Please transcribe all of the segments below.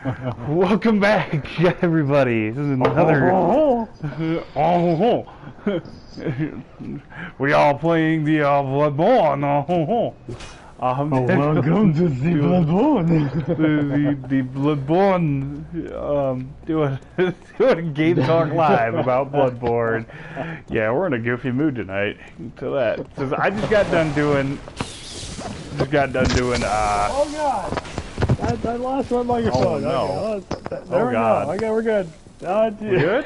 Welcome back, everybody. This is another. We all playing the bloodborne. Welcome to the bloodborne. the bloodborne. Doing a game talk live about bloodborne. Yeah, we're in a goofy mood tonight. To that, since I just got done doing. Oh God! I lost my microphone. Oh no! There we go. Okay, we're good. We good?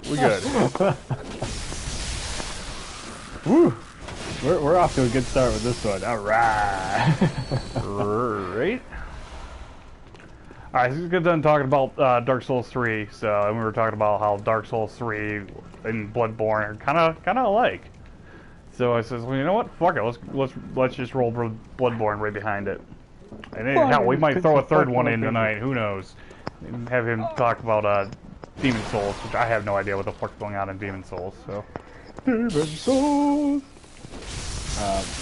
We good. Woo! We're off to a good start with this one. All right. Right. All right. So we get done talking about Dark Souls 3. So, and we were talking about how Dark Souls 3 and Bloodborne are kind of alike. So I says, well, you know what? Fuck it. Let's just roll Bloodborne right behind it. And then, hell, we might throw a third one in tonight. Who knows? And have him talk about Demon Souls, which I have no idea what the fuck's going on in Demon Souls. So. Demon Souls.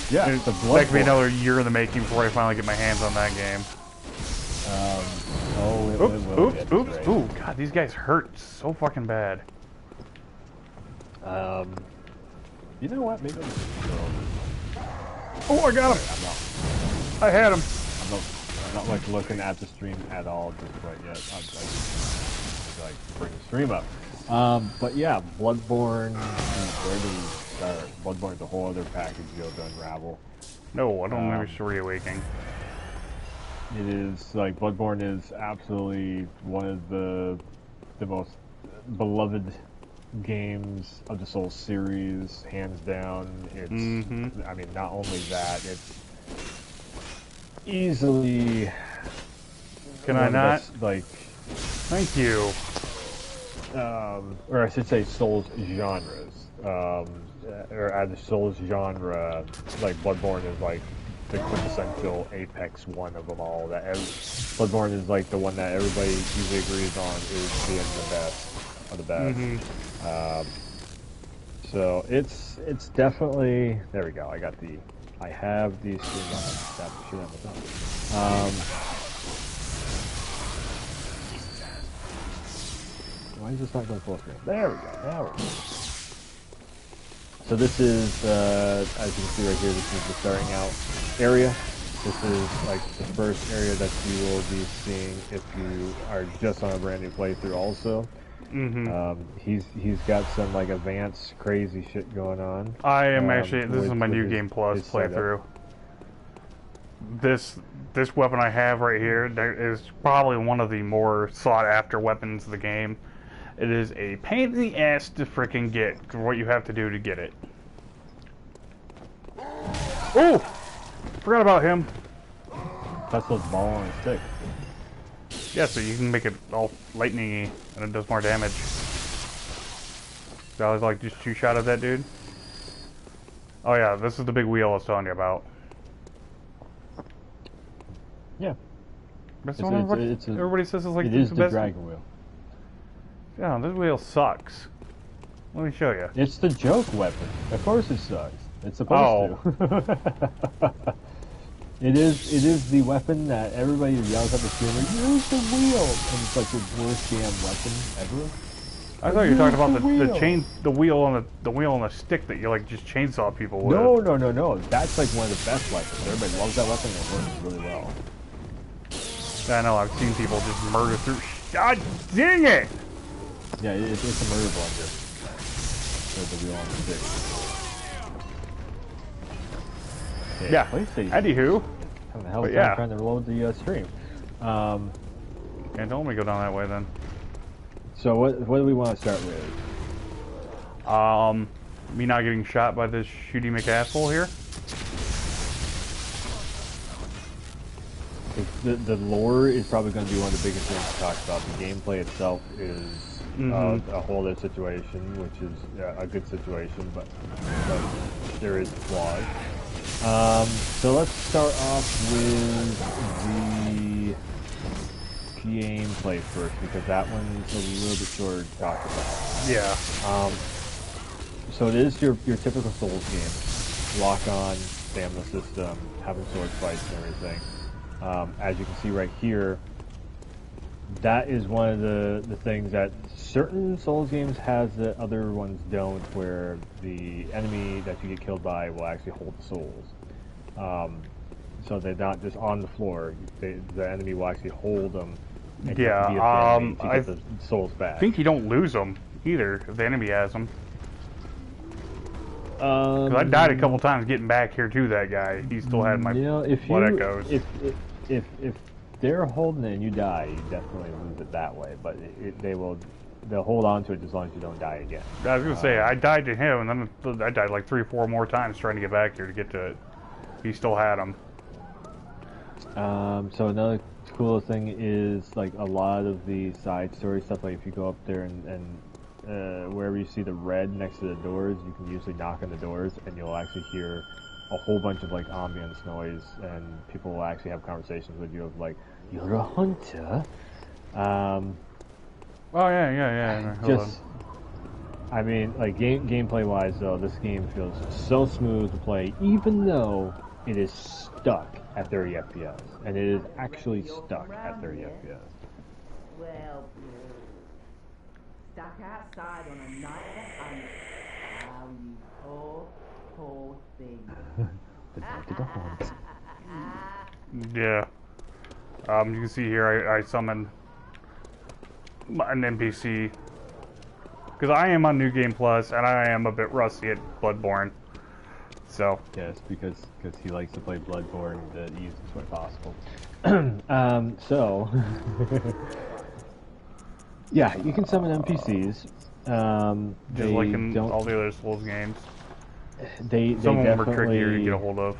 Yeah, it's that could be another year in the making before I finally get my hands on that game. Oops. Ooh, God, these guys hurt so fucking bad. You know what? Maybe Oh, I got him. I had him. I'm not like looking at the stream at all just quite yet. I'm like bring the stream up. But yeah, Bloodborne. Where do we start? Bloodborne's a whole other package you have to unravel. No, I don't remember Story Awakening. It is like Bloodborne is absolutely one of the most beloved games of the Souls series, hands down. It's I mean, not only that, it's easily. Can I not? Like, thank you. Or I should say Souls genres. Or as a Souls genre, like Bloodborne is like the quintessential apex one of them all. Bloodborne is like the one that everybody usually agrees on is being the best of the best. So it's definitely, there we go. I have the stream on. That shit on the top. Why is this not going full screen? There we go. Now we're good. So this is, as you can see right here, this is the starting out area. This is like the first area that you will be seeing if you are just on a brand new playthrough also. He's got some like advanced crazy shit going on. I am actually, this is my New Game Plus playthrough. This weapon I have right here is probably one of the more sought after weapons of the game. It is a pain in the ass to frickin' get, for what you have to do to get it. Oh! Forgot about him. That's what's ball on a stick. Yeah, so you can make it all lightning-y, and it does more damage. So I was like, just two-shot at that dude. Oh yeah, this is the big wheel I was telling you about. Yeah. Everybody says it's like it is the the best dragon wheel. Yeah, this wheel sucks. Let me show you. It's the joke weapon. Of course it sucks. It's supposed to. It is the weapon that everybody yells at the streamer, use the wheel! And it's like the worst damn weapon ever. I thought you were talking about the wheel on the stick that you like just chainsaw people with. No. That's like one of the best weapons. Everybody loves that weapon and it works really well. I know, I've seen people just murder through. God dang it! Yeah, it's a murder blender. There's the wheel on the stick. Okay, yeah. Anywho. How the hell is I'm trying to load the stream? And don't let me go down that way then. So what do we want to start with? Me not getting shot by this shooty McAsshole here. The lore is probably going to be one of the biggest things to talk about. The gameplay itself is a whole other situation, which is a good situation, but there is flaws. So let's start off with the gameplay first, because that one's a little bit shorter to talk about. Yeah. So it is your typical Souls game. Lock on, stamina system, having sword fights and everything. As you can see right here, that is one of the things that certain Souls games has that other ones don't, where the enemy that you get killed by will actually hold the souls. So they're not just on the floor. The enemy will actually hold them. And you have to beat up the enemy to get the souls back. I think you don't lose them either if the enemy has them. Because I died a couple times getting back here to that guy. He still had my blood echoes. If they're holding it and you die, you definitely lose it that way. But they'll hold on to it as long as you don't die again. I was gonna say I died to him, and then I died like 3 or 4 more times trying to get back here to get to it. He still had them. So another cool thing is like a lot of the side story stuff. Like if you go up there and wherever you see the red next to the doors, you can usually knock on the doors, and you'll actually hear a whole bunch of like ambience noise, and people will actually have conversations with you of like, "You're a hunter." Oh yeah. I mean, like gameplay wise though, this game feels so smooth to play, even though it is stuck at 30 FPS, and it is actually stuck at 30 FPS. Well, stuck outside on a night of hunt. How you poor thing. The night of the hunt. Yeah. You can see here I summoned an NPC because I am on New Game Plus and I am a bit rusty at Bloodborne. So yes, because he likes to play Bloodborne the easiest way possible. So yeah, you can summon NPCs. just like in all the other Souls games. Some of them are trickier to get a hold of.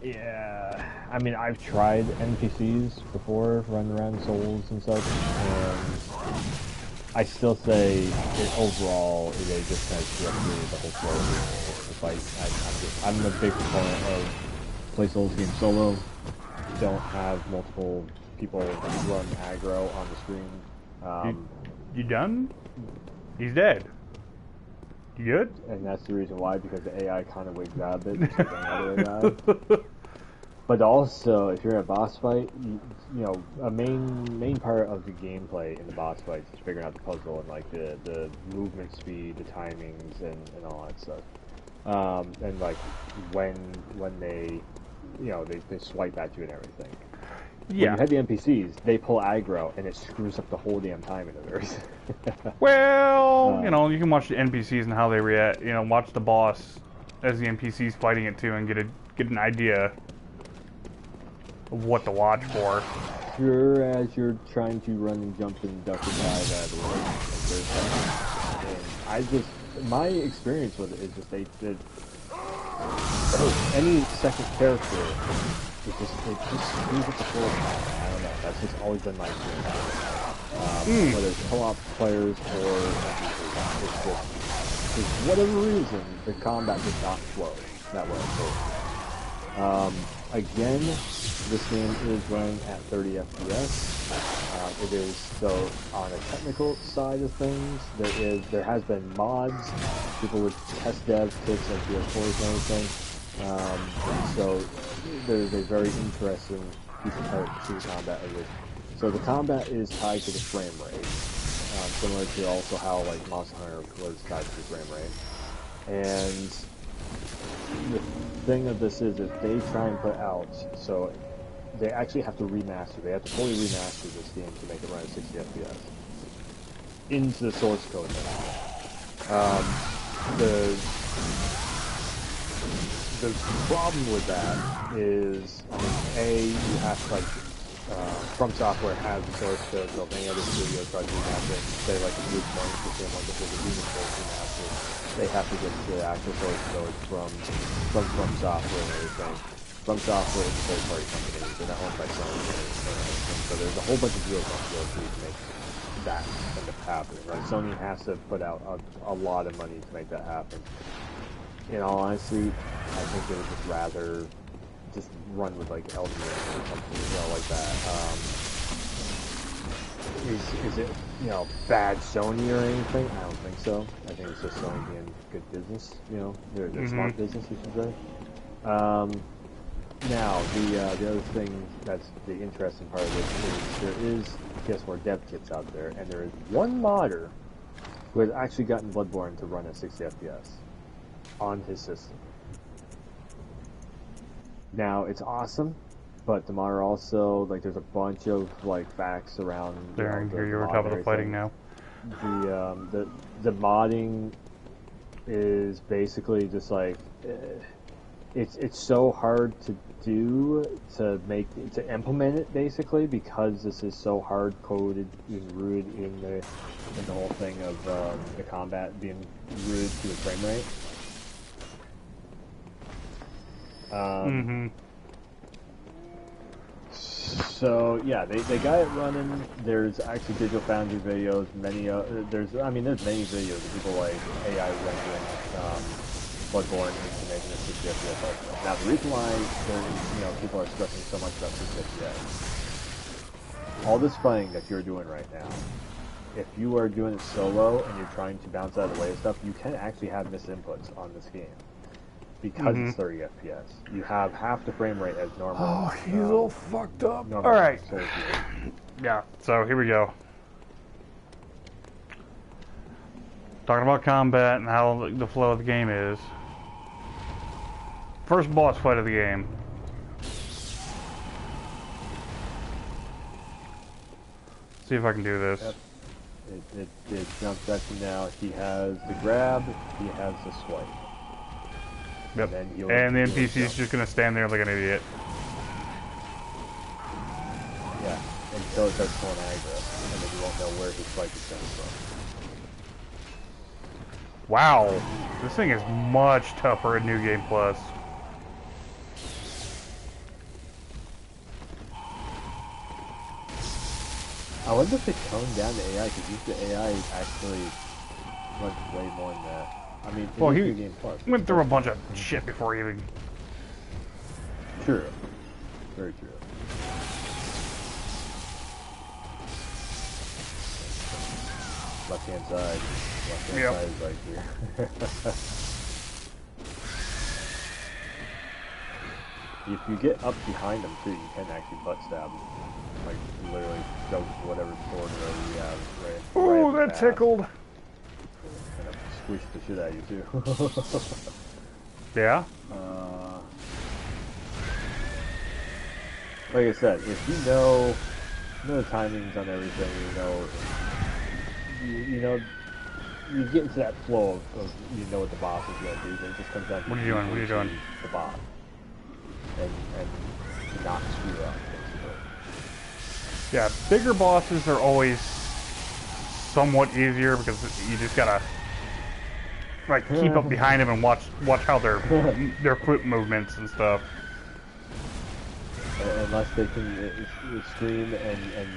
Yeah, I mean, I've tried NPCs before, running around Souls and such, and I still say that overall they just kind of screw up the whole flow of the fight. I'm a big proponent of play Souls games solo. Don't have multiple people run aggro on the screen. You done? He's dead. You good? And that's the reason why, because the AI kind of wigs out a bit. Just like another AI. But also, if you're in a boss fight, you know, a main part of the gameplay in the boss fights is figuring out the puzzle and like the movement speed, the timings, and all that stuff. And like when they, you know, they swipe at you and everything. Yeah. When you have the NPCs, they pull aggro, and it screws up the whole damn time in theirs. Well, you know, you can watch the NPCs and how they react. You know, watch the boss as the NPCs fighting it too, and get an idea of what to watch for. Sure, as you're trying to run and jump and duck and dive out of the way. And my experience with it is just any second character, it just screws up the floor. I don't know. That's just always been my experience. Whether it's co-op players or it's just, for whatever reason, the combat does not flow that way. So, again, this game is running at 30 FPS. It is, so on a technical side of things, there has been mods, people with test dev kits like PS4s and everything. So there's a very interesting piece of art to the combat of this. So the combat is tied to the frame rate, similar to also how like Monster Hunter was tied to the frame rate. And the thing of this is if they try and put out, so they actually have to remaster, they have to fully remaster this game to make it run at 60 FPS into the source code. The problem with that is, you have to, like, From Software has the source code, so if any other studio tries to remaster it, say like a Blue Point, the same one that was a Demon Souls remaster, they have to get the actual source code from From Software and everything. From Software is a third-party company, they're not owned by Sony or anything, so there's a whole bunch of deals on to make that end up happening, right? Sony has to put out a lot of money to make that happen. In all honesty, I think they would just rather just run with like Elden Ring or something, you know, like that. Is it, you know, bad Sony or anything? I don't think so. I think it's just Sony being good business, you know, they're smart business, you should say. Now, the other thing that's the interesting part of this is there is PS4 dev kits out there, and there is one modder who has actually gotten Bloodborne to run at 60 FPS on his system. Now, it's awesome, but the modder also, like, there's a bunch of, like, facts around... There, here you're on top of the fighting now. The modding is basically just, like... It's so hard to do, to implement it, basically, because this is so hard-coded and rooted in the whole thing of the combat being rooted to the frame rate. So yeah, they got it running. There's actually Digital Foundry videos. There's many videos of people like AI rendering Bloodborne into making a 60 FPS. Now the reason why people are stressing so much about 60 FPS, all this fighting that you're doing right now, if you are doing it solo and you're trying to bounce out of the way of stuff, you can actually have misinputs on this game. Because it's 30 FPS. You have half the frame rate as normal. Oh, he's all fucked up. Alright. Yeah, so here we go. Talking about combat and how the flow of the game is. First boss fight of the game. See if I can do this. Yep. It jumps at you now. He has the grab, he has the swipe. Yep. And the NPC's just gonna stand there like an idiot. Yeah, until it starts pulling aggro, and then you won't know where his spike is coming from. Wow, this thing is much tougher in New Game Plus. I wonder if they toned down the AI, because the AI actually runs way more than that. I mean, well, he New Game Plus went through a bunch of shit before he even... True. Very true. Left-hand side. Left-hand side is right here. If you get up behind them, too, you can actually butt stab them. Like, literally shove whatever sword or whatever you have right. Ooh, that tickled! Squish the shit out of you too. Yeah? Like I said, if you know the timings on everything, you get into that flow of you know what the boss is going to do. It just comes down to what are you doing? What are you doing? The boss and not screw up. Basically. Yeah, bigger bosses are always somewhat easier because you just gotta like keep up behind them and watch how their foot movements and stuff. Unless they can scream and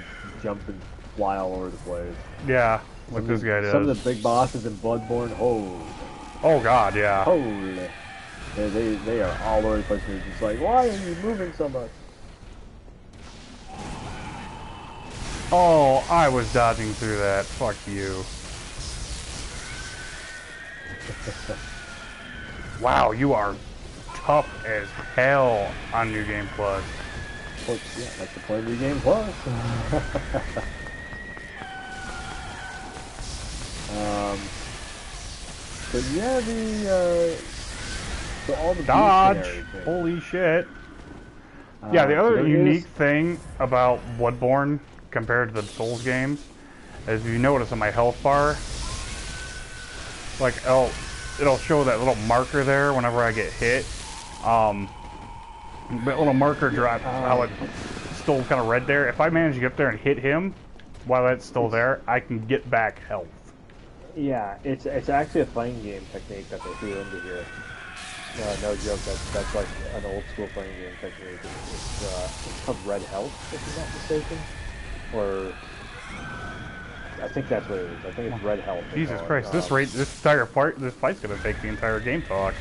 jump and fly all over the place. Yeah, like this guy does. Some of the big bosses in Bloodborne, oh god, yeah. Holy. They are all over the place. They're just like, why are you moving so much? Oh, I was dodging through that. Fuck you. Wow, you are tough as hell on New Game Plus. Well, yeah, that's the point of New Game Plus. But yeah, so all the dodge. Holy shit. Yeah, the other unique thing about Bloodborne compared to the Souls games is if you notice on my health bar, like it'll show that little marker there whenever I get hit. That little marker drops how it's still kind of red there. If I manage to get up there and hit him while that's still there, I can get back health. Yeah, it's actually a fighting game technique that they threw into here. No joke, that's like an old school fighting game technique. It's called red health, if I'm not mistaken. Or I think that's what it is. I think it's red health. Jesus Christ, this fight's gonna take the entire game talk.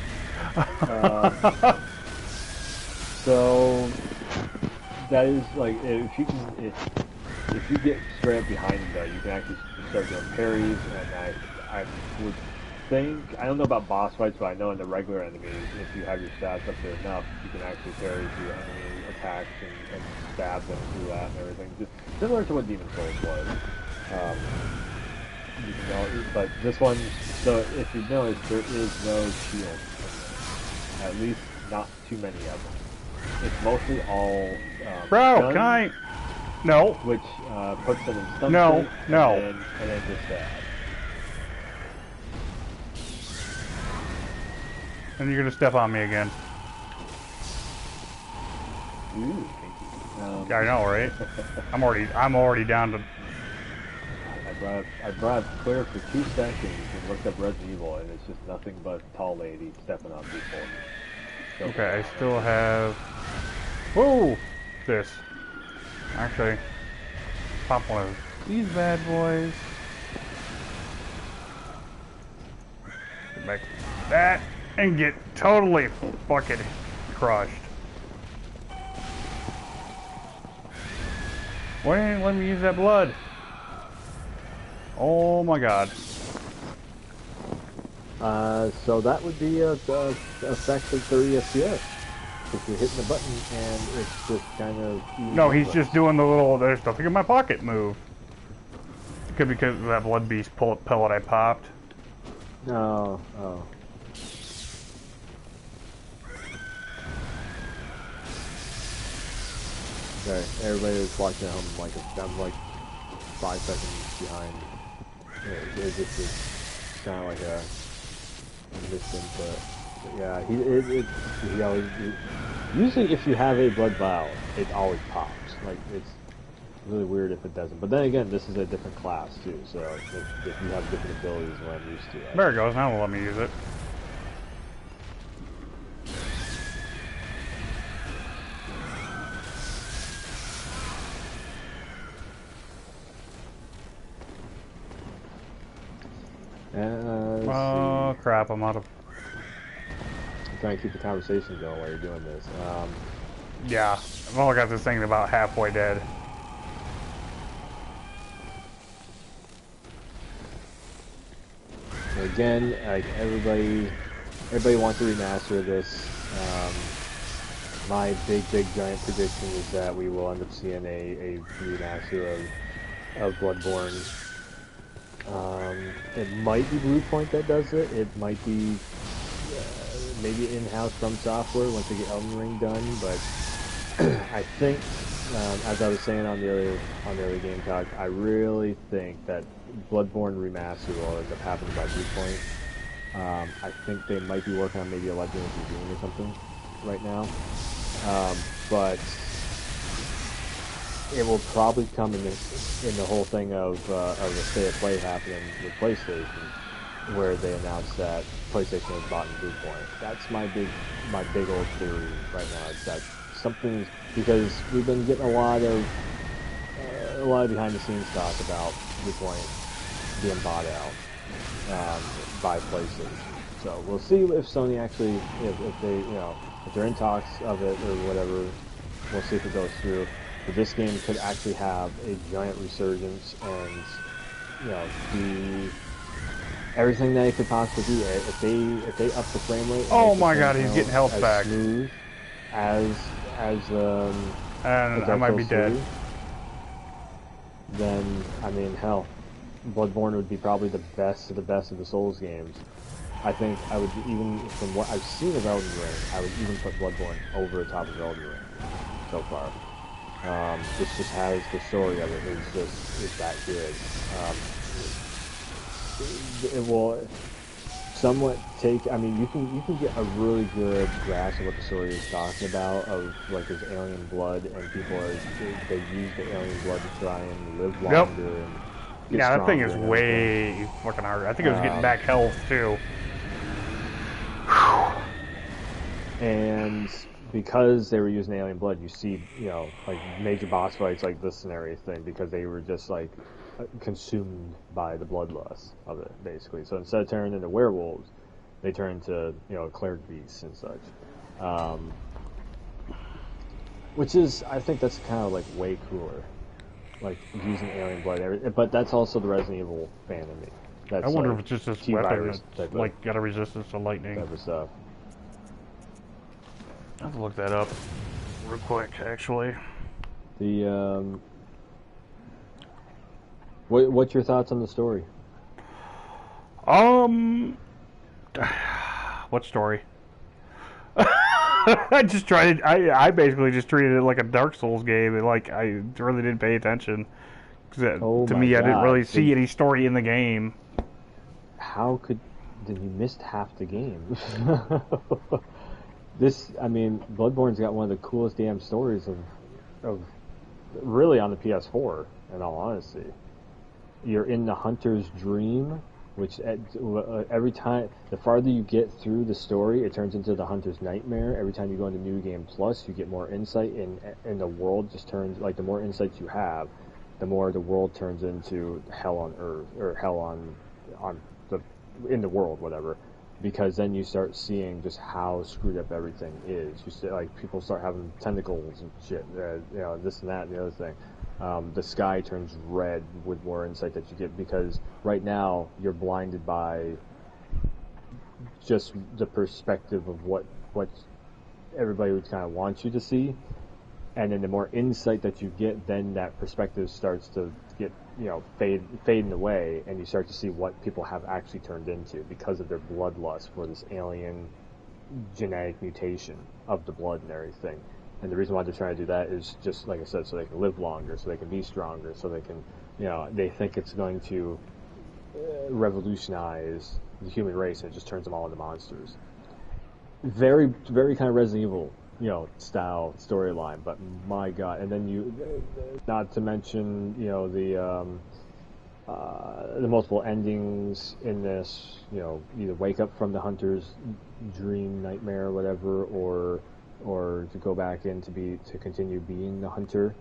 So that is like if you get straight up behind him though, you can actually start doing parries, and I would think, I don't know about boss fights, but I know in the regular enemies, if you have your stats up there enough, you can actually parry through enemy attacks and stab them through that and everything. Just similar to what Demon Souls was. You know, but this one, so if you notice, there is no shield. At least not too many of them. It's mostly all Bro, guns, can I? No. which puts them in stun No, state, no. and then just stab. And you're gonna step on me again. Ooh, thank you. I know, right? I'm already down to. I brought clear for 2 seconds and looked up Resident Evil, and it's just nothing but tall lady stepping on people. So Okay, I still have. Whoa! This. Actually, pop one of these bad boys. Get back to that and get totally fucking crushed. Why didn't you let me use that blood? Oh my god. So that would be a effect of 30 FPS. If you're hitting the button and it's just kind of... No, he's just doing the little "there's nothing in my pocket" move. It could be because of that blood beast pellet I popped. Oh. Sorry, everybody that's watching at home, I'm like 5 seconds behind. It's just kind of like a misinput. But yeah, he always. Usually, if you have a blood vial, it always pops. Like, it's really weird if it doesn't. But then again, this is a different class too, so if you have different abilities, what I'm used to. There it goes. Now let me use it. Oh crap! I'm out of. I'm trying to keep the conversation going while you're doing this. Yeah, I've only got this thing about halfway dead. Again, like everybody wants a remaster of this. My big giant prediction is that we will end up seeing a remaster of Bloodborne. It might be Bluepoint that does it. It might be maybe in-house from software once they get Elden Ring done. But I think, as I was saying on the other game talk, I really think that Bloodborne remaster will end up happening by Bluepoint. I think they might be working on maybe a Legend of Doom or something right now, but it will probably come in the whole thing of a state of play happening with PlayStation, where they announced that PlayStation has bought Bluepoint. That's my big old theory right now. Is that something, because we've been getting a lot of behind the scenes talk about Bluepoint being bought out by PlayStation. So we'll see if Sony actually, if they, if they're in talks of it or whatever. We'll see if it goes through. But this game could actually have a giant resurgence and, be everything that it could possibly be. If they up the frame rate. Oh my god, he's getting health back. Smooth as and I might be dead. Then, I mean, hell, Bloodborne would be probably the best of the Souls games. I think I would, even from what I've seen of Elden Ring, I would even put Bloodborne over the top of Elden Ring so far. This just has the story of it is that good. It will somewhat take. I mean, you can get a really good grasp of what the story is talking about. Of like there's alien blood, and people they use the alien blood to try and live longer. Yep. And Yeah, that thing is way fucking hard. I think it was getting back health too. And because they were using alien blood, you see, like major boss fights like this scenario thing, because they were just like consumed by the bloodlust of it, basically. So instead of turning into werewolves, they turn into, cleric beasts and such. Which is, I think that's kind of like way cooler. Like using alien blood, but that's also the Resident Evil fan in me. That's I wonder like if it's just this T-virus weapon that's like got a resistance to lightning. type of stuff. I have to look that up. real quick, actually. The what's your thoughts on the story? What story? I basically just treated it like a Dark Souls game, and like I really didn't pay attention. 'Cause Oh to my me, I didn't God. really see any story in the game. How could then you missed half the game? I mean, Bloodborne's got one of the coolest damn stories of really on the PS4. In all honesty, you're in the hunter's dream, which every time the farther you get through the story, it turns into the hunter's nightmare. Every time you go into New Game Plus, you get more insight, and the world just turns like the more insights you have, the more the world turns into hell on earth or hell on the in the world, whatever. Because then you start seeing just how screwed up everything is. You see, like people start having tentacles and shit, this and that and the other thing. The sky turns red with more insight that you get because right now you're blinded by just the perspective of what everybody would kind of want you to see, and then the more insight that you get, then that perspective starts to get fading away, and you start to see what people have actually turned into because of their bloodlust for this alien genetic mutation of the blood and everything. And the reason why they're trying to do that is just, like I said, so they can live longer, so they can be stronger, so they can, they think it's going to revolutionize the human race, and it just turns them all into monsters. Very, very kind of Resident Evil, style storyline, but my God. And then not to mention, the multiple endings in this, either wake up from the hunter's dream, nightmare, or whatever, or to go back in to continue being the hunter,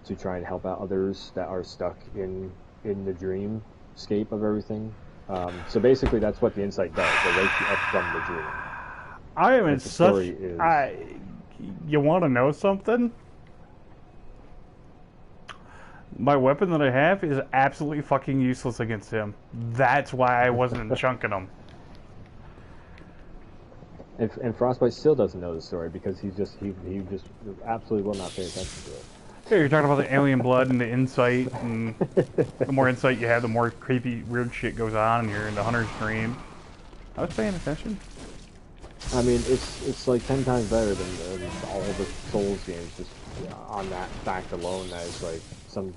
to try and help out others that are stuck in the dreamscape of everything. So basically, that's what the insight does. They wake you up from the dream. I am in such. You want to know something? My weapon that I have is absolutely fucking useless against him. That's why I wasn't chunking him. And Frostbite still doesn't know the story because he just absolutely will not pay attention to it. Yeah, you're talking about the alien blood and the insight, and the more insight you have, the more creepy, weird shit goes on, and you're in the hunter's dream. I was paying attention. I mean, it's like 10 times better than all the Souls games. Just on that fact alone, that is like some,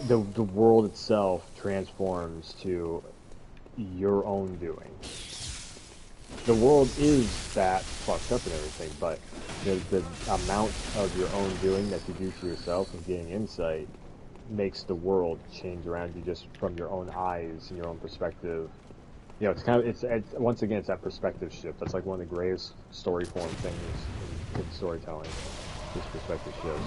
the world itself transforms to your own doing. The world is that fucked up and everything, but the amount of your own doing that you do to yourself and getting insight makes the world change around you just from your own eyes and your own perspective. It's kind of it's once again it's that perspective shift. That's like one of the greatest story form things in storytelling. This perspective shift.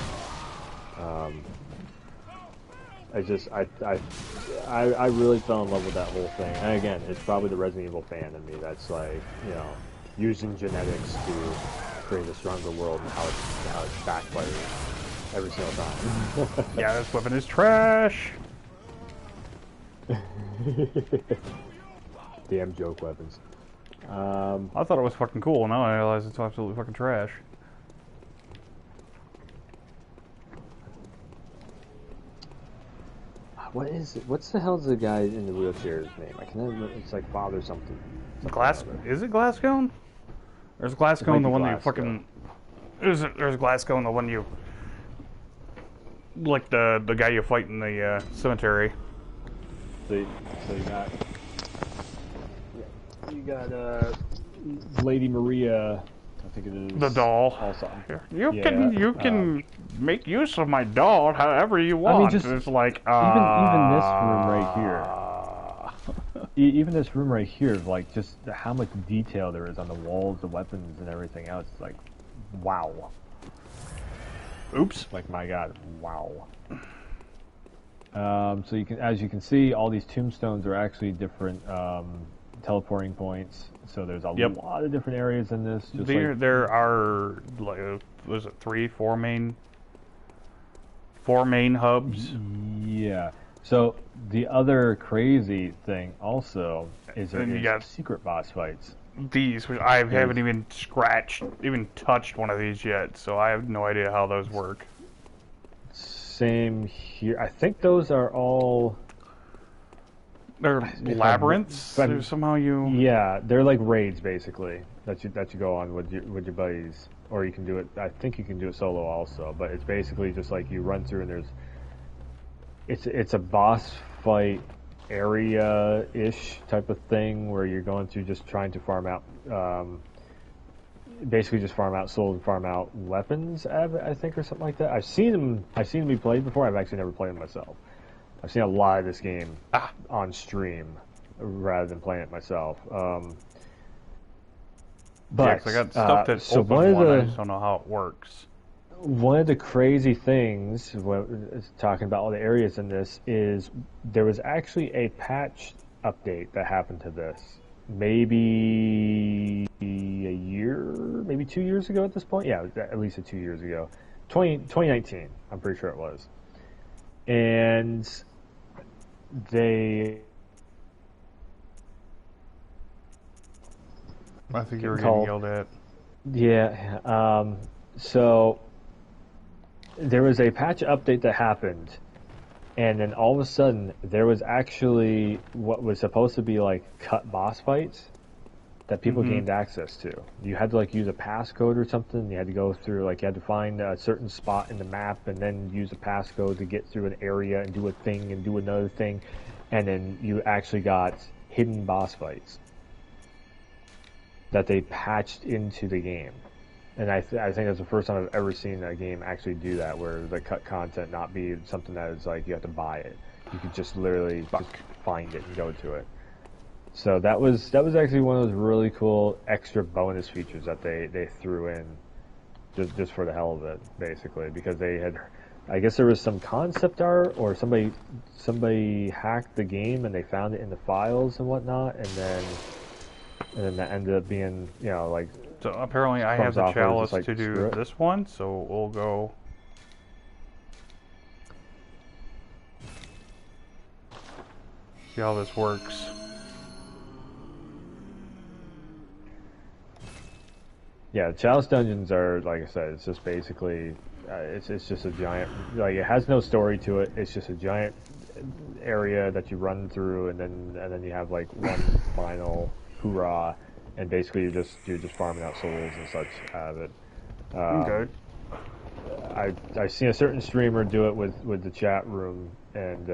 I really fell in love with that whole thing. And again, it's probably the Resident Evil fan in me that's like, using genetics to create a stronger world and how it backfires every single time. Yeah, this weapon is trash. Damn joke weapons. I thought it was fucking cool. Now I realize it's absolutely fucking trash. What is it? What's the hell's the guy in the wheelchair's name? I can never. It's like Father something. Is it Glasgow? Or is Glasgow the one that you fucking? There's Glasgow the one you like the guy you fight in the cemetery. So you got Lady Maria. I think it is the doll. Also. You can make use of my doll however you want. I mean, just it's like even this room right here. Even this room right here, like just how much detail there is on the walls, the weapons, and everything else. Like, wow. Oops. Like, my God, wow. So as you can see, all these tombstones are actually different teleporting points. So there's a lot of different areas in this. Just there are like was it 4 main hubs? Yeah. So the other crazy thing also is there is secret boss fights. these, which I haven't even touched one of these yet, so I have no idea how those work. Same here. I think those are all... They're labyrinths? Somehow you... Yeah, they're like raids, basically, that you go on with your buddies. Or you can do it... I think you can do it solo also, but it's basically just like you run through and there's... It's a boss fight area-ish type of thing where you're going through just trying to farm out... basically just farm out souls and farm out weapons, I think, or something like that. I've seen them be played before. I've actually never played them myself. I've seen a lot of this game on stream rather than playing it myself. But I got stuff that's so open I just don't know how it works. One of the crazy things, talking about all the areas in this, is there was actually a patch update that happened to this. Maybe a year, maybe 2 years ago at this point. Yeah, at least 2 years ago. 2019, I'm pretty sure it was. And they... I think you were getting yelled at. Yeah, so there was a patch update that happened, and then all of a sudden there was actually what was supposed to be like cut boss fights that people gained access to. You had to like use a passcode or something. You had to go through, like, you had to find a certain spot in the map and then use a passcode to get through an area and do a thing and do another thing, and then you actually got hidden boss fights that they patched into the game. And I think that's the first time I've ever seen a game actually do that, where the cut content not be something that is like you have to buy it. You could just literally just find it and go to it. So that was actually one of those really cool extra bonus features that they threw in just for the hell of it, basically, because they had, I guess there was some concept art or somebody hacked the game and they found it in the files and whatnot, and then that ended up being, you know, like... So apparently I have the chalice to do this one, so we'll go... See how this works. Yeah, chalice dungeons are, like I said, it's just basically... it's just a giant... Like, it has no story to it. It's just a giant area that you run through, and then you have, like, one final... hoorah, and basically you're just farming out souls and such out of it. Okay. I've seen a certain streamer do it with the chat room, and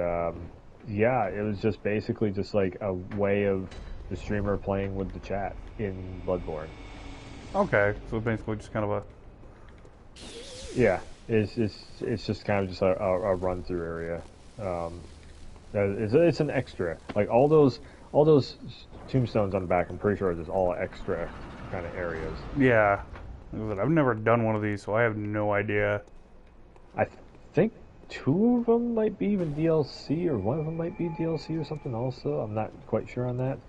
yeah, it was just basically just like a way of the streamer playing with the chat in Bloodborne. Okay, so basically just kind of a... Yeah, it's just kind of just a run through area. It's an extra, like all those tombstones on the back. I'm pretty sure there's all extra kind of areas. Yeah, I've never done one of these, so I have no idea. I think 2 of them might be even DLC, or 1 of them might be DLC or something also. I'm not quite sure on that.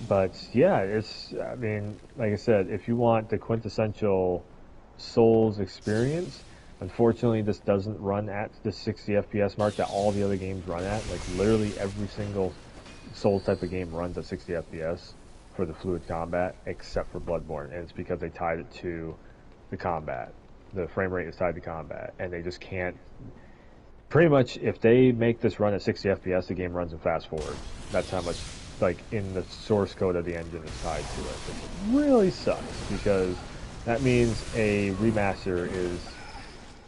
But yeah, I mean, like I said, if you want the quintessential Souls experience, unfortunately this doesn't run at the 60 FPS mark that all the other games run at. Like, literally every single Souls type of game runs at 60 FPS for the fluid combat, except for Bloodborne, and it's because they tied it to the combat. The frame rate is tied to combat, and they just can't... Pretty much, if they make this run at 60 FPS, the game runs in fast forward. That's how much, like, in the source code of the engine is tied to it. It really sucks, because that means a remaster is...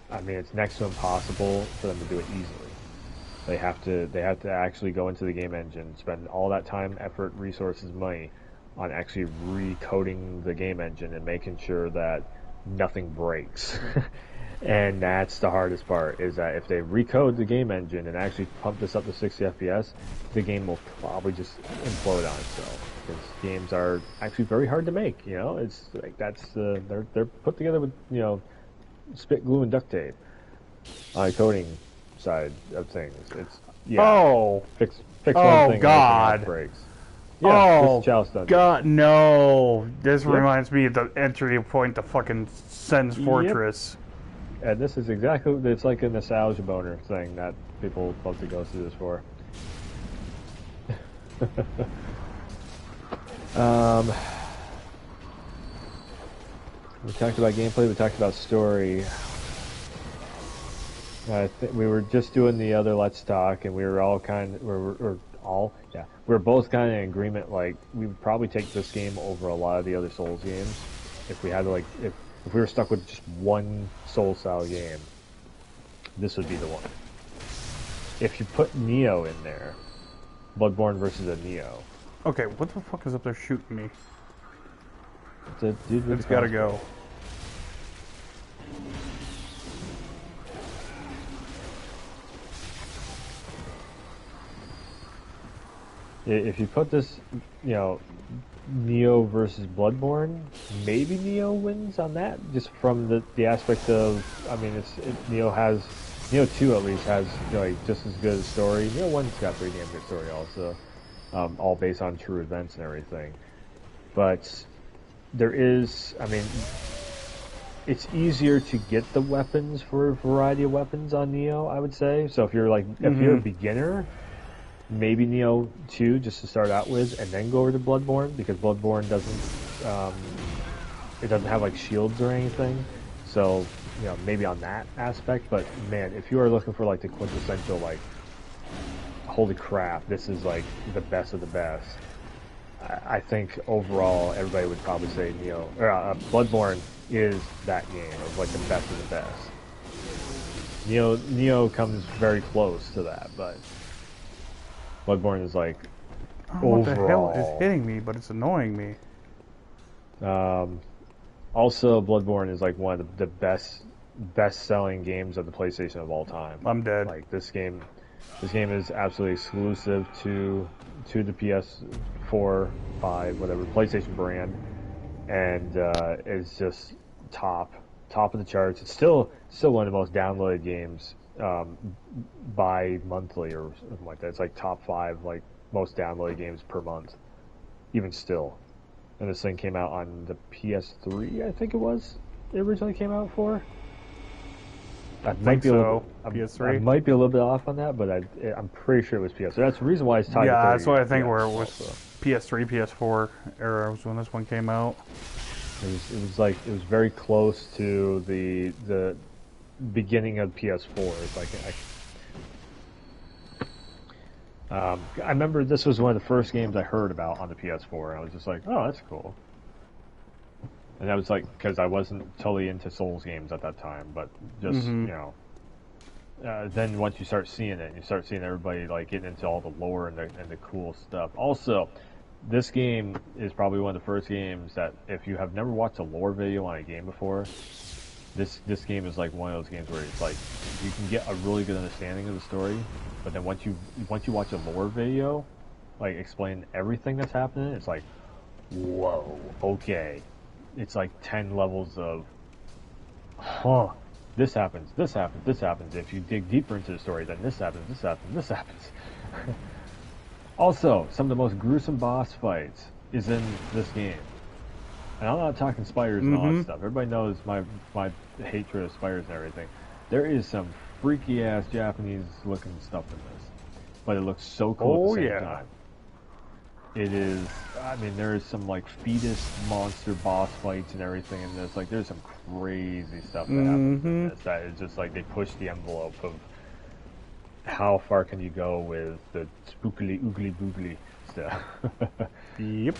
I mean, it's next to impossible for them to do it easily. They have to actually go into the game engine, spend all that time, effort, resources, money on actually recoding the game engine and making sure that nothing breaks. And that's the hardest part, is that if they recode the game engine and actually pump this up to 60 FPS, the game will probably just implode on itself. Because games are actually very hard to make, you know? It's like, they're put together with, you know, spit glue and duct tape on the coding side of things. It's fix one thing, God, and breaks. Yeah, this is Chalice Dungeon. God, no! This reminds me of the entry point to fucking Sen's Fortress. And this is exactly, it's like a nostalgia boner thing that people love to go through this for. We talked about gameplay. We talked about story. We were just doing the other Let's Talk, and we were all we were both kind of in agreement. Like, we would probably take this game over a lot of the other Souls games if we had to, like, if we were stuck with just one Soul-style game. This would be the one. If you put Neo in there, Bloodborne versus a Neo. Okay, what the fuck is up there shooting me? It's a dude with It's gotta go. If you put this, Neo versus Bloodborne, maybe Neo wins on that, just from the aspect of, I mean, Neo 2 at least has, just as good a story. Neo 1's got pretty damn good story also, all based on true events and everything. But there is, I mean, it's easier to get the weapons for a variety of weapons on Neo, I would say. So if you're a beginner, maybe Neo 2 just to start out with, and then go over to Bloodborne, because Bloodborne doesn't have like shields or anything. So, maybe on that aspect. But man, if you are looking for like the quintessential, like, holy crap, this is like the best of the best, I think overall everybody would probably say Bloodborne is that game of like the best of the best. Neo comes very close to that, but Bloodborne is like overall. What the hell is hitting me, but it's annoying me. Also, Bloodborne is like one of the best-selling games of the PlayStation of all time. I'm dead. Like, this game is absolutely exclusive to the PS4, 5, whatever PlayStation brand, and it's just top of the charts. It's still one of the most downloaded games bi-monthly or something like that. It's like top 5 like most downloaded games per month, even still. And this thing came out on the PS3, I think it was. It originally came out for. I might be PS3. I might be a little bit off on that, but I'm pretty sure it was PS3. That's the reason why it's tied. Yeah, that's what I think. Where it was PS3, PS4 era was when this one came out. It was very close to the beginning of PS4. It's like I remember this was one of the first games I heard about on the PS4, and I was just like, oh, that's cool. And that was like, because I wasn't totally into Souls games at that time, but just, then once you start seeing it, and you start seeing everybody like getting into all the lore and the cool stuff. Also, this game is probably one of the first games that, if you have never watched a lore video on a game before, this game is like one of those games where it's like, you can get a really good understanding of the story, but then once you watch a lore video, like, explain everything that's happening, it's like, whoa, okay. It's like 10 levels of, this happens, this happens, this happens. If you dig deeper into the story, then this happens, this happens, this happens. Also, some of the most gruesome boss fights is in this game. And I'm not talking spiders and all that stuff. Everybody knows my hatred of spiders and everything. There is some freaky-ass Japanese-looking stuff in this. But it looks so cool at the same time. It is, I mean, there is some, like, fetus monster boss fights and everything in this. Like, there's some crazy stuff that happens in this. That is just, like, they push the envelope of how far can you go with the spookily, oogly, boogly stuff. Yep.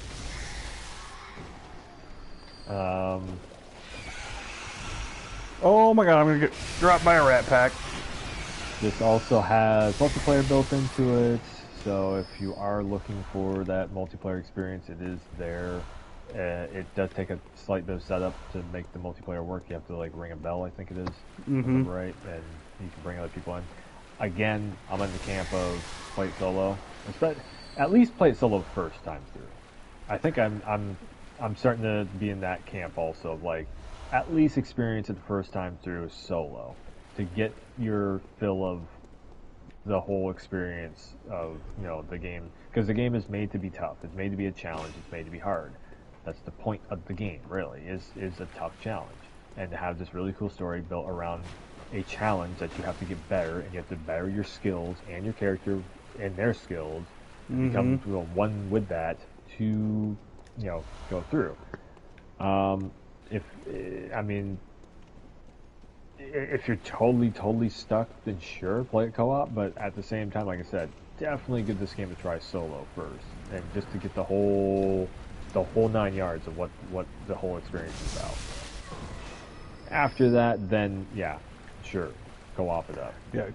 Oh my god, I'm gonna get dropped by a rat pack. This also has multiplayer built into it, so if you are looking for that multiplayer experience, it is there. It does take a slight bit of setup to make the multiplayer work. You have to, like, ring a bell, I think it is, right? And you can bring other people in. Again, I'm in the camp of play it solo. At least play it solo first time through. I think I'm starting to be in that camp also. Like, at least experience it the first time through solo to get your fill of the whole experience of the game, because the game is made to be tough. It's made to be a challenge. It's made to be hard. That's the point of the game, really, is a tough challenge, and to have this really cool story built around a challenge that you have to get better, and you have to better your skills and your character and their skills, and become one with that to go through. I mean, if you're totally stuck, then sure, play it co-op. But at the same time, like I said, definitely give this game a try solo first, and just to get the whole 9 yards of what the whole experience is about. After that, then yeah, sure, co-op it up. Yeah,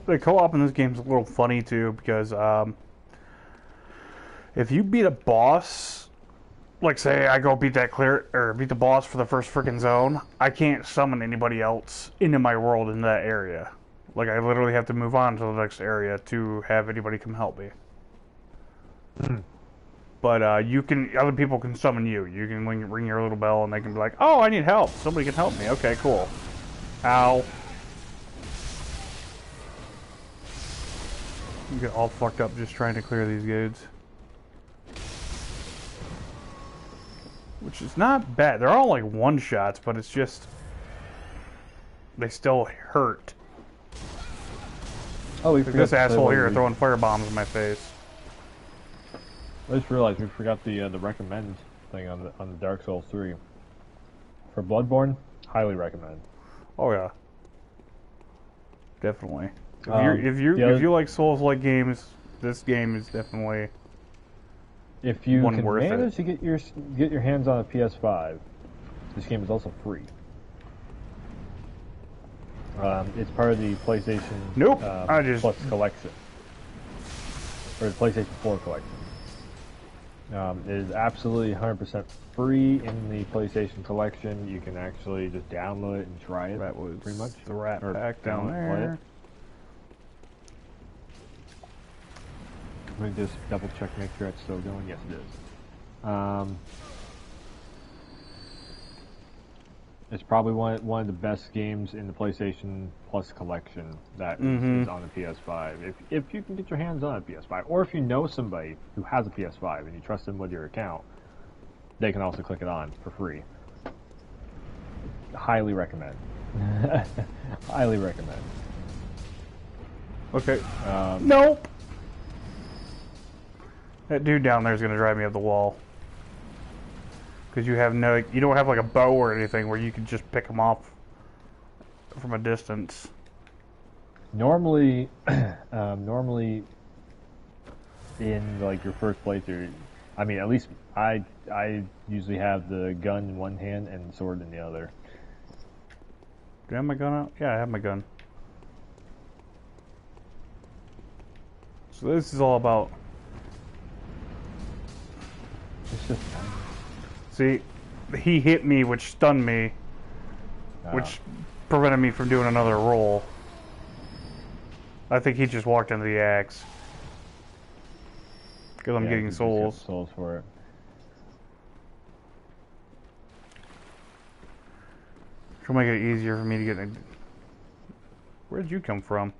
the co-op in this game is a little funny too because if you beat a boss, like say I go beat the boss for the first freaking zone, I can't summon anybody else into my world in that area. Like I literally have to move on to the next area to have anybody come help me. But other people can summon you. You can ring your little bell and they can be like, "Oh, I need help. Somebody can help me." Okay, cool. Ow. You get all fucked up just trying to clear these dudes. Which is not bad. They're all like one-shots, but it's just... they still hurt. Oh, like this asshole here throwing firebombs in my face. I just realized we forgot the recommend thing on the Dark Souls 3. For Bloodborne, highly recommend. Oh yeah. Definitely. If you like Souls-like games, this game is definitely... if you one can worth manage to get your hands on a PS5, this game is also free. It's part of the PlayStation Plus collection, or the PlayStation 4 collection. It is absolutely 100% free in the PlayStation collection. You can actually just download it and try it. That was pretty much the Rat Pack down there. Let me just double check, make sure it's still going. Yes, it is. It's probably one of the best games in the PlayStation Plus collection that is on the PS5. If you can get your hands on a PS5, or if you know somebody who has a PS5 and you trust them with your account, they can also click it on for free. Highly recommend. Highly recommend. Okay. Nope. That dude down there is gonna drive me up the wall. Because you don't have like a bow or anything where you can just pick them off from a distance. Normally in like your first playthrough, I mean, at least I usually have the gun in one hand and the sword in the other. Do I have my gun out? Yeah, I have my gun. So this is all about... it's just... see, he hit me, which stunned me, which prevented me from doing another roll. I think he just walked into the axe. Because I'm getting souls. Souls for it. It'll make it easier for me to get... Where did you come from?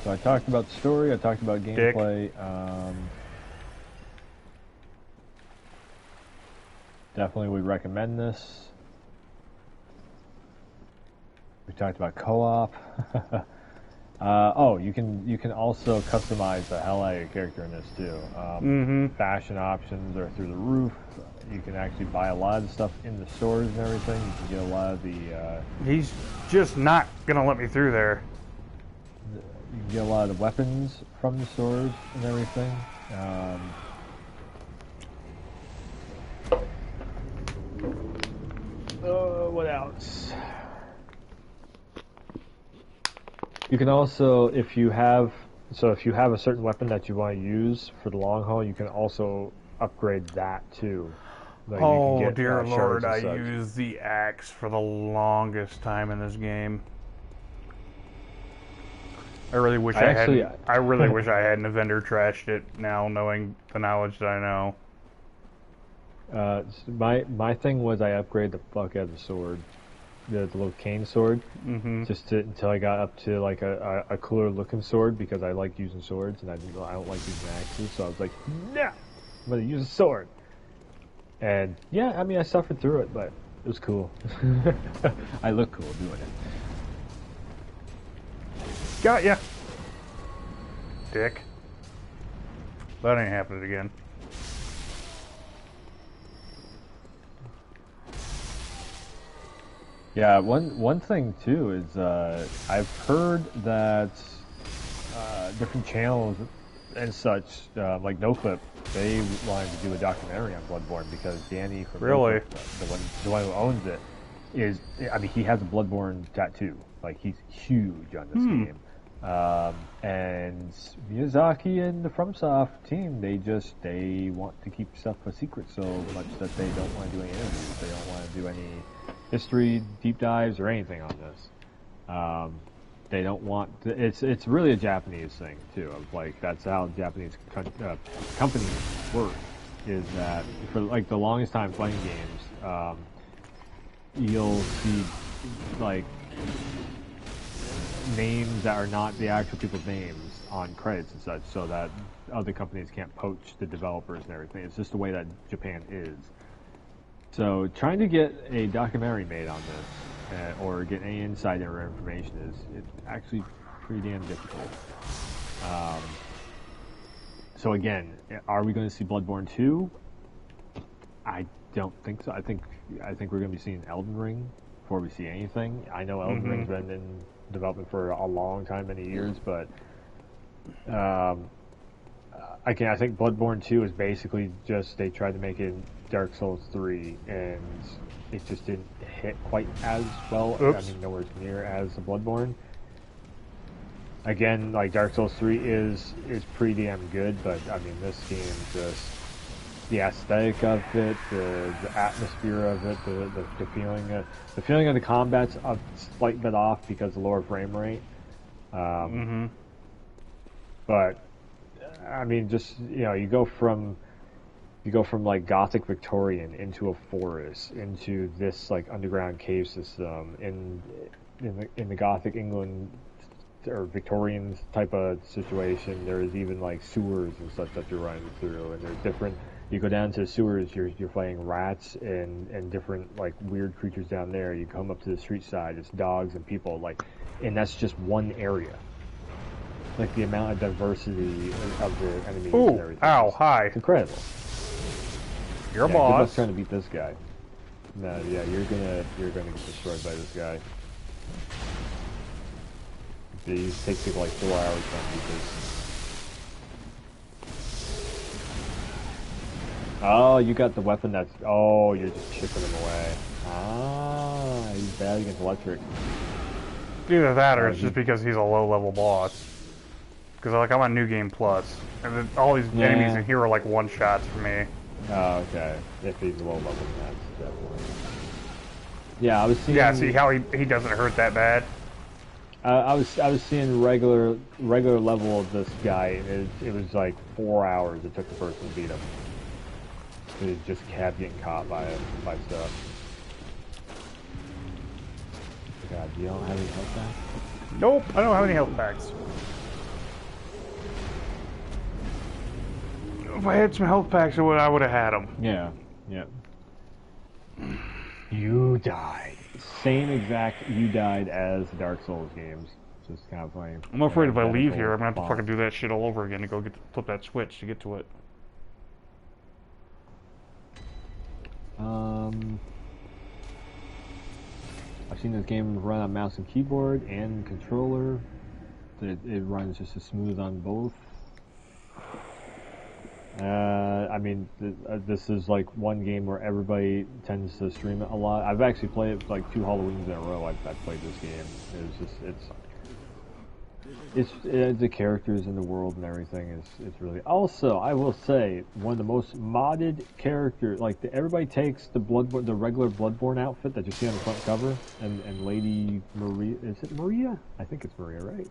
So I talked about the story, I talked about gameplay. Definitely would recommend this. We talked about co-op. Oh, you can also customize the hell out of your character in this too. Fashion options are through the roof. You can actually buy a lot of the stuff in the stores and everything. You can get a lot of the... he's just not gonna let me through there. You can get a lot of the weapons from the stores and everything. What else? You can also, if you have a certain weapon that you want to use for the long haul, you can also upgrade that too. Like oh, you can get, dear Lord, I used the axe for the longest time in this game. I really wish I really wish I hadn't vendor trashed it now, knowing the knowledge that I know. My thing was I upgraded the fuck out of the sword, the little cane sword, until I got up to like a cooler looking sword, because I like using swords and I don't like using axes. So I was like, no, I'm gonna use a sword. And yeah, I mean I suffered through it, but it was cool. I look cool doing it. Got ya, dick. That ain't happening again. Yeah, one thing too is I've heard that different channels and such, like NoClip, they wanted to do a documentary on Bloodborne because Danny from Really? NoClip, the one who owns it, is, I mean, he has a Bloodborne tattoo. Like, he's huge on this game. And Miyazaki and the FromSoft team, they want to keep stuff a secret so much that they don't want to do any interviews. They don't want to do any history deep dives or anything on this. They don't want to, it's really a Japanese thing too. Of like, that's how Japanese companies work. Is that for like the longest time playing games, you'll see like names that are not the actual people's names on credits and such, so that other companies can't poach the developers and everything. It's just the way that Japan is. So trying to get a documentary made on this, or get any insider information, it's actually pretty damn difficult. So again, are we going to see Bloodborne 2? I don't think so. I think we're going to be seeing Elden Ring before we see anything. I know Elden Ring's been in development for a long time, many years, but I think Bloodborne 2 is basically just they tried to make it Dark Souls 3, and it just didn't hit quite as well. Oops. I mean, nowhere near as the Bloodborne. Again, like Dark Souls 3 is pretty damn good, but I mean, this game just the aesthetic of it, the atmosphere of it, the feeling of the combat's a slight bit off because of the lower frame rate. But I mean, just you go from like Gothic Victorian into a forest, into this like underground cave system in the Gothic England or Victorian type of situation. There's even like sewers and such that you're running through, and there's different. You go down to the sewers, you're fighting rats and different like weird creatures down there. You come up to the street side, it's dogs and people, like, and that's just one area. Like the amount of diversity of the enemies and everything. Ow, hi. It's incredible. You're a Good luck boss. trying to beat this guy. No, yeah, you're gonna get destroyed by this guy. These take people like 4 hours to beat this. Oh, you got the weapon that's... Oh, you're just chipping him away. Ah, he's bad against electric. Either that or it's just because he's a low-level boss. Because like I'm on New Game Plus, and then all these enemies in here are like one-shots for me. Oh, okay. If he's low level, that's definitely... Yeah, I was seeing... Yeah, see how he doesn't hurt that bad? I was seeing regular level of this guy, and it was like 4 hours it took the person to beat him. He just kept getting caught by stuff. God, you don't have any health back? Nope, I don't have any health packs. If I had some health packs, I would have had them. Yeah, yeah. You died. Same exact you died as the Dark Souls games. Just kind of funny. I'm afraid if I leave here, I'm gonna have to fucking do that shit all over again to go flip that switch to get to it. I've seen this game run on mouse and keyboard and controller. It runs just as smooth on both. I mean, this is like one game where everybody tends to stream it a lot. I've actually played it like 2 Halloweens in a row. I've played this game. It's the characters in the world and everything is really. Also, I will say one of the most modded characters. Like everybody takes the regular Bloodborne outfit that you see on the front cover, and Lady Maria. Is it Maria? I think it's Maria, right?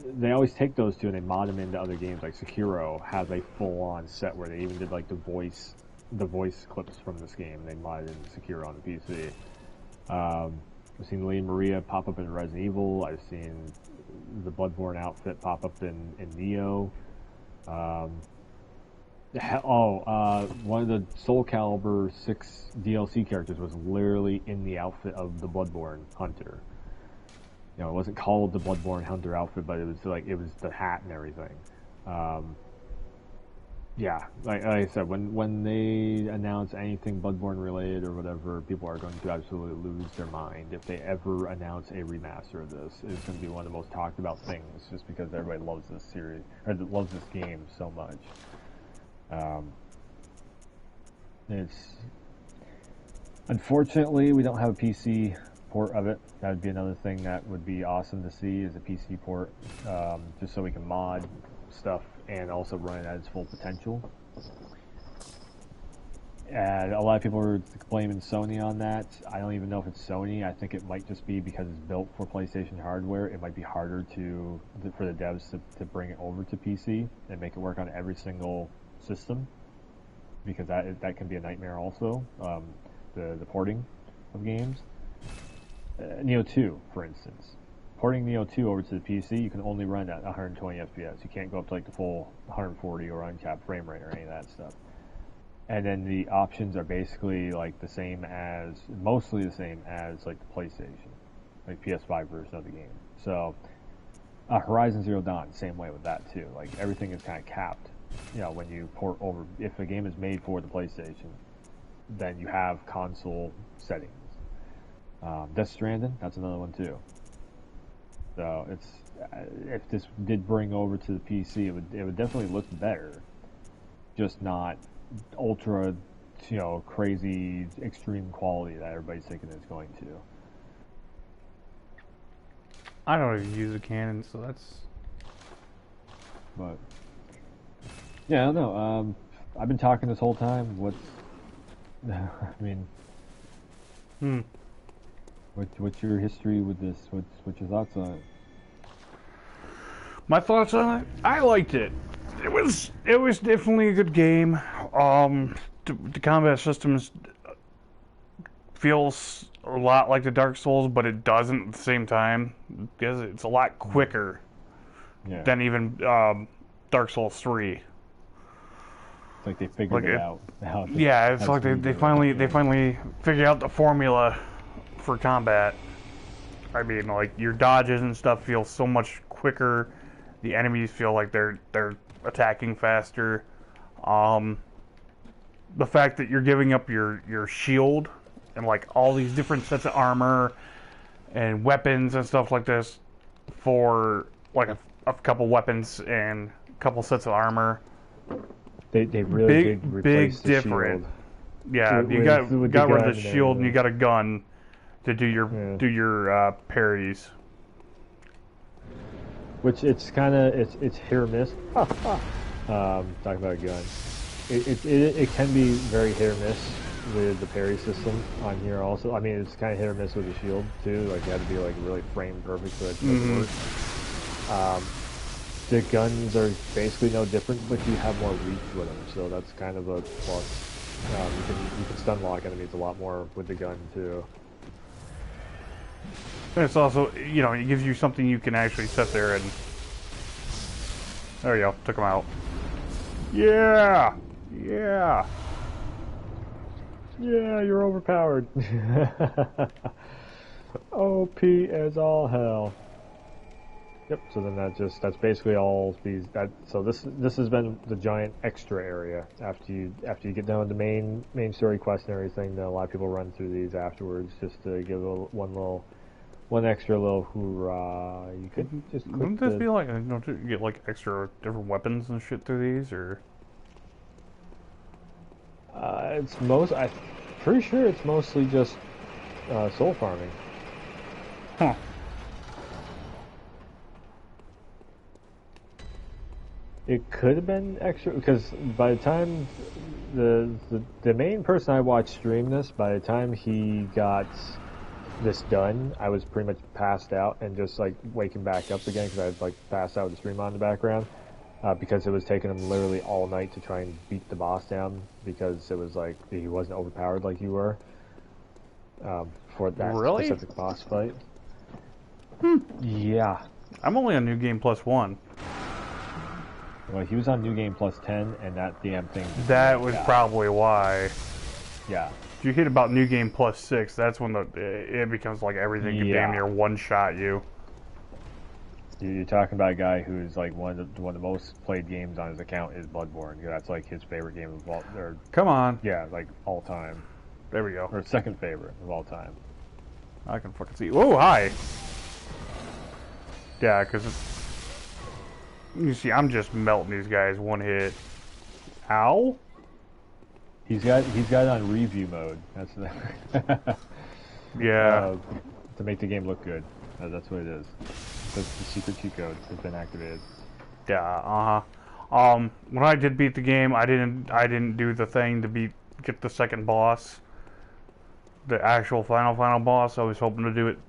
They always take those two and they mod them into other games. Like Sekiro has a full-on set where they even did like the voice clips from this game. They modded in Sekiro on the PC. I've seen Lady Maria pop up in Resident Evil. I've seen the Bloodborne outfit pop up in Neo. One of the Soul Calibur 6 DLC characters was literally in the outfit of the Bloodborne Hunter. It wasn't called the Bloodborne Hunter outfit, but it was the hat and everything. Yeah, like I said, when they announce anything Bloodborne related or whatever, people are going to absolutely lose their mind. If they ever announce a remaster of this, it's going to be one of the most talked about things, just because everybody loves this series or loves this game so much. It's unfortunately we don't have a PC port of it. That would be another thing that would be awesome to see is a PC port, just so we can mod stuff and also run it at its full potential. And a lot of people are blaming Sony on that. I don't even know if it's Sony. I think it might just be because it's built for PlayStation hardware. It might be harder for the devs to bring it over to PC and make it work on every single system, because that can be a nightmare also. The porting of games. Neo 2, for instance. Porting Neo 2 over to the PC, you can only run at 120 FPS. You can't go up to like the full 140 or uncapped frame rate or any of that stuff. And then the options are basically like mostly the same as like the PlayStation, like PS5 version of the game. So Horizon Zero Dawn, same way with that too. Like everything is kind of capped. When you port over, if a game is made for the PlayStation, then you have console settings. Death Stranding, that's another one too. So if this did bring over to the PC, it would definitely look better, just not ultra, crazy extreme quality that everybody's thinking it's going to. I don't even use a Canon, so that's. But yeah, I don't know. I've been talking this whole time. I mean, what's your history with this? What's your thoughts on it? My thoughts on it? I liked it. It was definitely a good game. The combat systems feels a lot like the Dark Souls, but it doesn't at the same time, because it's a lot quicker than even Dark Souls 3. It's like they figured it out. It's like they finally figured out the formula for combat. I mean, like your dodges and stuff feel so much quicker. The enemies feel like they're attacking faster. The fact that you're giving up your shield and like all these different sets of armor and weapons and stuff like this for like a couple weapons and a couple sets of armor. They really did replace the different. shield. Yeah, you got rid of the shield and you got a gun to do your parries. Which it's kind of it's hit or miss. Talking about a gun, it can be very hit or miss with the parry system on here. Also, I mean it's kind of hit or miss with the shield too. Like you have to be like really framed perfect so it doesn't work. The guns are basically no different, but you have more reach with them, so that's kind of a plus. You can stun lock enemies a lot more with the gun too. And it's also, it gives you something you can actually sit there and... There you go, took them out. Yeah! Yeah! Yeah, you're overpowered. OP as all hell. Yep, so then that's basically all these so this has been the giant extra area after you get done with the main story quest and everything. Then a lot of people run through these afterwards just to give one extra little hoorah. You could just click. Wouldn't this be like, don't you get like extra different weapons and shit through these, or? I'm pretty sure it's mostly just soul farming. Huh. It could have been extra, because by the time the main person I watched stream this, by the time he got this done, I was pretty much passed out and just like waking back up again because I had like passed out with the stream on in the background, because it was taking him literally all night to try and beat the boss down, because it was like he wasn't overpowered like you were for that specific boss fight. Yeah. I'm only on New Game Plus 1. Well, he was on New Game Plus 10, and that damn thing... That was probably why. Yeah. If you hit about New Game Plus 6, that's when it becomes like everything can damn near one-shot you. You're talking about a guy who's like one of the most played games on his account is Bloodborne. Yeah, that's like his favorite game of all. Or Come on. yeah, like all time, There we go. or second favorite of all time. I can fucking see. Whoa, hi. Yeah, because you see, I'm just melting these guys one hit. Ow. He's got it on review mode. That's Yeah. to make the game look good. That's what it is. The secret cheat code has been activated. Yeah. When I did beat the game, I didn't do the thing to get the second boss, the actual final boss. I was hoping to do it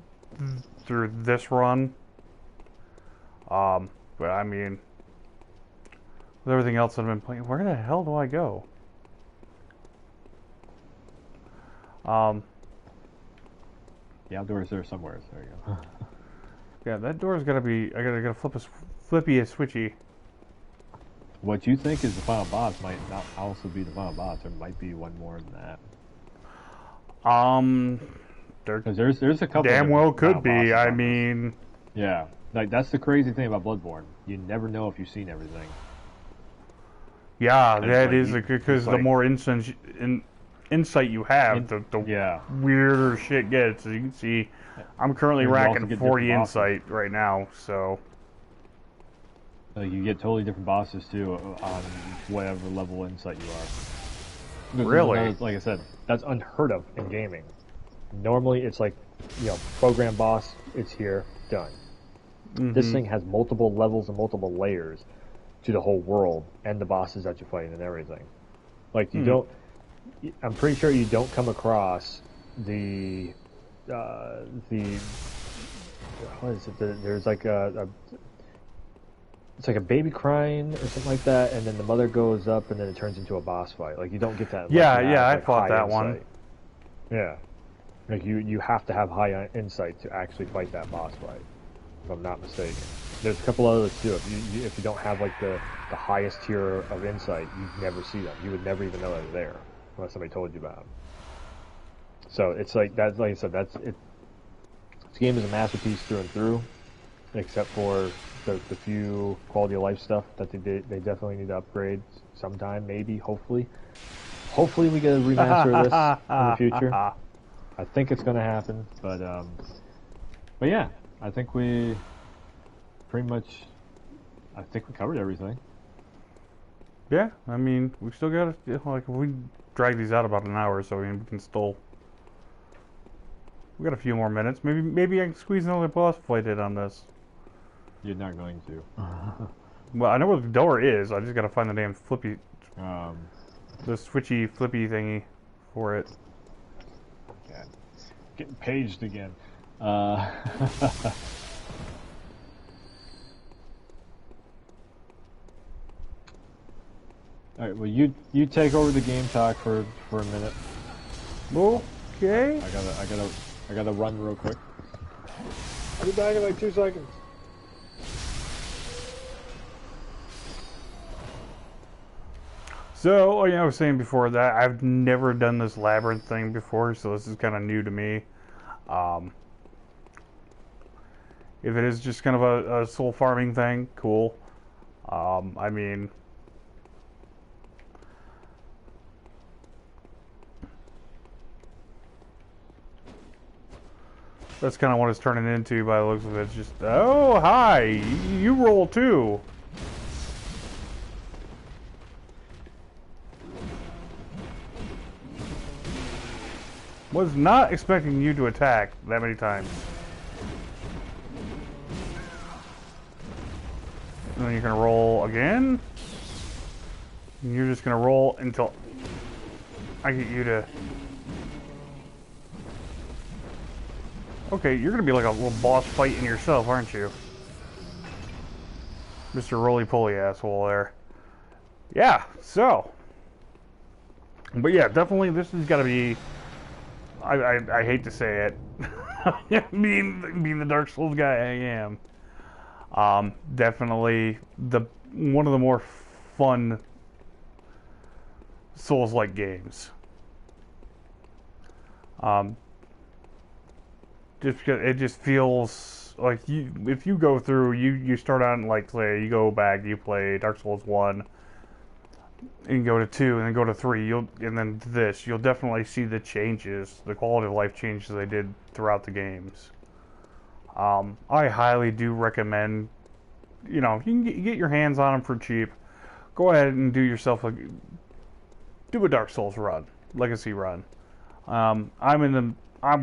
through this run. But I mean, with everything else I've been playing, where the hell do I go? The outdoors there somewhere. There you go. Yeah, that door's gotta be. I gotta flippy a switchy. What you think is the final boss might not also be the final boss. There might be one more than that. Because there's a couple. Damn well could final be. I bosses on mean, this. Yeah, like that's the crazy thing about Bloodborne. You never know if you've seen everything. yeah, It's that like is you- because it's the like- more insight you have, the Yeah. weirder shit gets. As you can see, I'm currently And you also racking get 40 different bosses. insight right now. So Like you get totally different bosses too on whatever level insight you are. This is Really? another- like I said, that's unheard of in gaming. Normally, it's like, program boss, it's here, done. This thing has multiple levels and multiple layers to the whole world and the bosses that you're fighting and everything. Like you don't. I'm pretty sure you don't come across the what is it? There's like it's like a baby crying or something like that, and then the mother goes up, and then it turns into a boss fight. Like you don't get that. Yeah, unless you yeah, have, I like, fought high that one. insight. Yeah, like you have to have high insight to actually fight that boss fight. If I'm not mistaken, there's a couple others too. If you don't have like the highest tier of insight, you never see them. You would never even know they're there unless somebody told you about them. So it's like that's like I said, that's it. This game is a masterpiece through and through, except for the few quality of life stuff that they definitely need to upgrade sometime, maybe, hopefully we get a remaster of this in the future. I think it's going to happen, but yeah, I think we pretty much covered everything. yeah, I mean, we still got to like if we drag these out about an hour, so I mean, we can still. We got a few more minutes. Maybe I can squeeze another boss fight in on this. You're not going to. Well, I know where the door is. I just gotta find the damn flippy, Um, the switchy flippy thingy for it. God. Getting paged again. All right. Well, you take over the game talk for a minute. Okay. I gotta run real quick. I'll be back in like 2 seconds. So, like I was saying before that, I've never done this labyrinth thing before, so this is kind of new to me. If it is just kind of a soul farming thing, cool. I mean, that's kind of what it's turning into by the looks of it. It's just, oh, hi, you roll too. Was not expecting you to attack that many times. And then you're gonna roll again. And you're just gonna roll until I get you to. Okay, you're gonna be like a little boss fight in yourself, aren't you? Mr. Roly-poly asshole there. Yeah, so. But yeah, definitely this has gotta be. I hate to say it, being the Dark Souls guy I am. Definitely one of the more fun Souls-like games. Just because it just feels like if you go through, you start on like say you go back, you play Dark Souls 1, and you go to 2, and then go to 3, and then this, you'll definitely see the changes, the quality of life changes they did throughout the games. I highly do recommend, you know, you can get your hands on them for cheap. Go ahead and do yourself do a Dark Souls run, Legacy run. I'm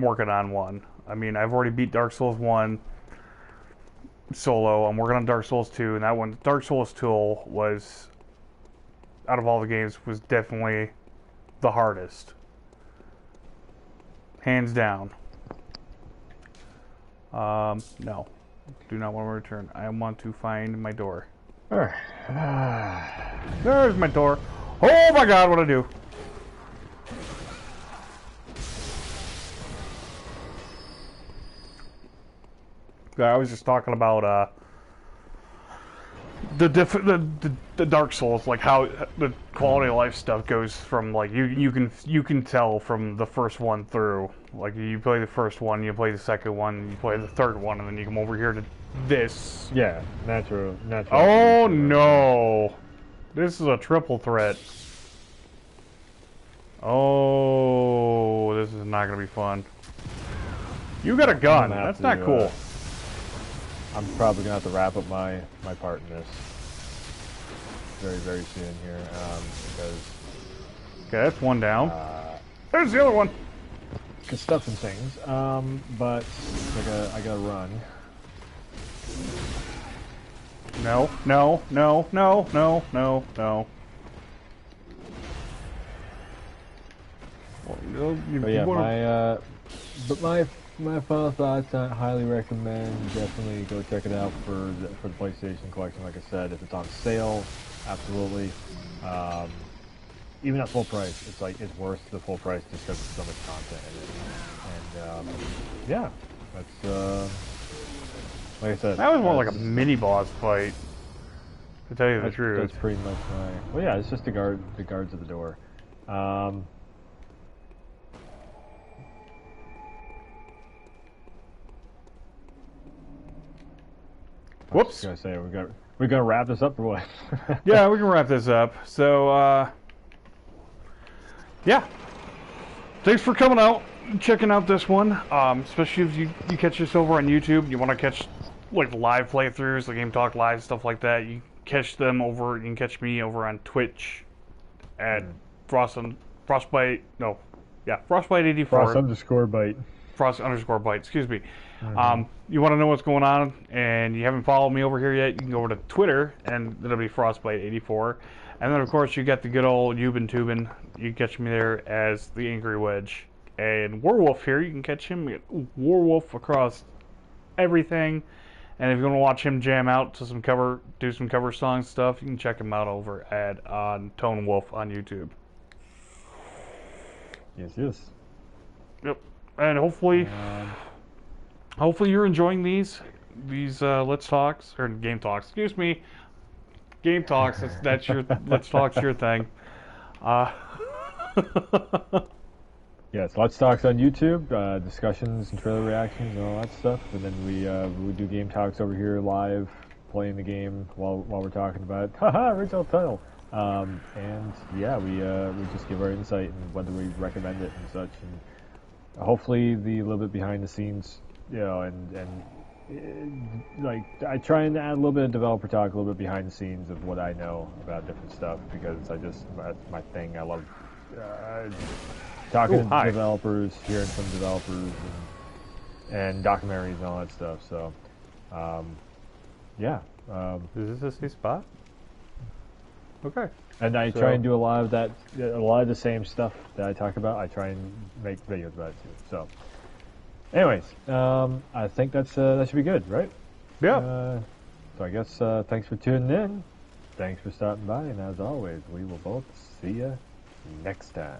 working on one. I mean, I've already beat Dark Souls 1 solo. I'm working on Dark Souls 2, and that one, Dark Souls 2, was, out of all the games, was definitely the hardest. Hands down. No. Do not want to return. I want to find my door. There's my door. Oh my god, what'd I do? I was just talking about the Dark Souls, like how the quality of life stuff goes from like you can tell from the first one through. Like you play the first one, you play the second one, you play the third one, and then you come over here to this. Yeah, natural. Oh no, this is a triple threat. Oh, this is not gonna be fun. You got a gun. That's not cool. I'm probably gonna have to wrap up my part in this very, very soon here, because okay, that's one down. There's the other one. Good stuff and things. But I gotta run. No. Well, But yeah, my final thoughts, I highly recommend, definitely go check it out for the PlayStation Collection. Like I said, if it's on sale, absolutely. Even at full price, it's worth the full price just because there's so much content in it. And yeah, that's like I said. That was more like a mini boss fight, to tell you the truth. That's pretty much my. Well, yeah, it's just the guards at the door. Whoops. I was gonna say we're gonna wrap this up or what? Yeah, we can wrap this up. So yeah. Thanks for coming out and checking out this one. Especially if you catch this over on YouTube. You want to catch like live playthroughs, like Game Talk Live, stuff like that. You catch them over. You can catch me over on Twitch at Frostbite 84. Frost_bite. Frost_bite, excuse me. You want to know what's going on and you haven't followed me over here yet, you can go over to Twitter and it'll be Frostbite84. And then of course you got the good old Yuban Tubin. You can catch me there as the Angry Wedge. And warwu1f here, you can catch him at warwu1f across everything. And if you want to watch him jam out to do some cover song stuff, you can check him out over on Tone Wolf on YouTube. Yes. Yep. And hopefully you're enjoying these Let's Talks, or Game Talks, excuse me. Game Talks, that's your, Let's Talk's your thing. Yes, Let's Talks on YouTube, discussions and trailer reactions and all that stuff, and then we do Game Talks over here live, playing the game while we're talking about it. Haha, original title. And yeah, we just give our insight and whether we recommend it and such, and hopefully the little bit behind the scenes, you know, and like I try and add a little bit of developer talk, a little bit behind the scenes of what I know about different stuff, because that's my thing. I love talking to developers, hearing from developers, and documentaries and all that stuff. So, yeah. Is this a safe spot? Okay. And I try and do a lot of the same stuff that I talk about. I try and make videos about it too. So, anyways, I think that should be good, right? Yeah. So I guess thanks for tuning in. Thanks for stopping by, and as always, we will both see you next time.